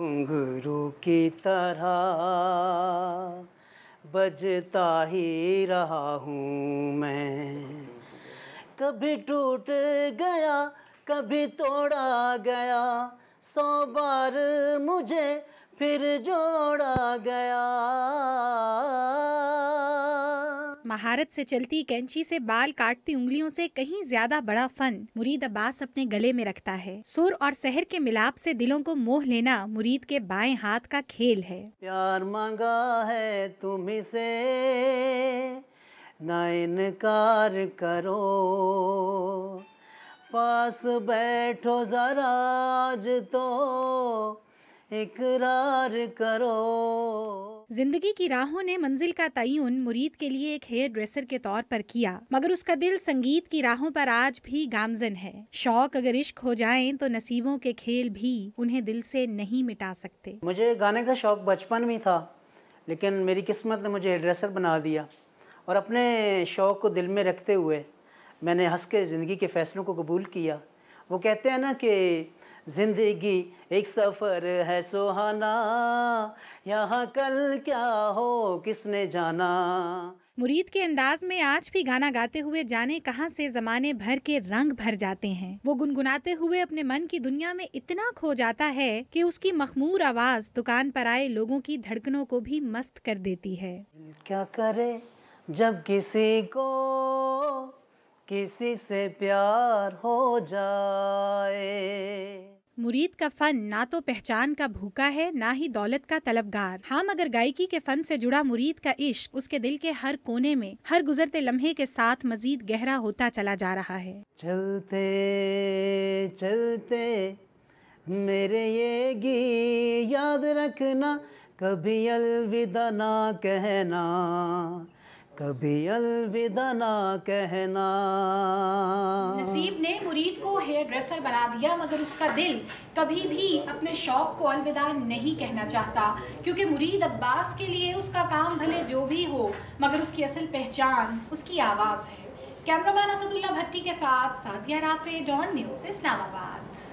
घुंघरू की तरह बजता ही रहा हूँ मैं, कभी टूट गया कभी तोड़ा गया, 100 बार मुझे फिर जोड़ा गया। महारत से चलती कैंची से बाल काटती उंगलियों से कहीं ज्यादा बड़ा फन मुरीद अब्बास अपने गले में रखता है। सुर और सहर के मिलाप से दिलों को मोह लेना मुरीद के बाएं हाथ का खेल है। प्यार मांगा है तुम्ही से ना इनकार करो, पास बैठो जरा आज तो इकरार करो। जिंदगी की राहों ने मंजिल का तयन मुरीद के लिए एक हेयर ड्रेसर के तौर पर किया, मगर उसका दिल संगीत की राहों पर आज भी गामजन है। शौक अगर इश्क हो जाएं तो नसीबों के खेल भी उन्हें दिल से नहीं मिटा सकते। मुझे गाने का शौक बचपन में था, लेकिन मेरी किस्मत ने मुझे हेयर ड्रेसर बना दिया और अपने शौक को दिल में रखते हुए मैंने हंस के ज़िंदगी के फ़ैसलों को कबूल किया। वो कहते हैं ना कि ज़िंदगी एक सफ़र है सुहाना, यहाँ कल क्या हो किसने जाना। मुरीद के अंदाज में आज भी गाना गाते हुए जाने कहां से जमाने भर के रंग भर जाते हैं। वो गुनगुनाते हुए अपने मन की दुनिया में इतना खो जाता है कि उसकी मखमूर आवाज दुकान पर आए लोगों की धड़कनों को भी मस्त कर देती है। क्या करे जब किसी को किसी से प्यार हो जाए। मुरीद का फन ना तो पहचान का भूखा है ना ही दौलत का तलबगार। हाँ, मगर गायकी के फन से जुड़ा मुरीद का इश्क उसके दिल के हर कोने में हर गुजरते लम्हे के साथ मजीद गहरा होता चला जा रहा है। चलते चलते मेरे ये गीत याद रखना, कभी अलविदा ना कहना, कभी अलविदा ना कहना। नसीब ने मुरीद को हेयर ड्रेसर बना दिया, मगर उसका दिल कभी भी अपने शौक को अलविदा नहीं कहना चाहता, क्योंकि मुरीद अब्बास के लिए उसका काम भले जो भी हो, मगर उसकी असल पहचान उसकी आवाज़ है। कैमरामैन असदुल्ला भट्टी के साथ सादिया राफे, डॉन न्यूज़, इस्लामाबाद।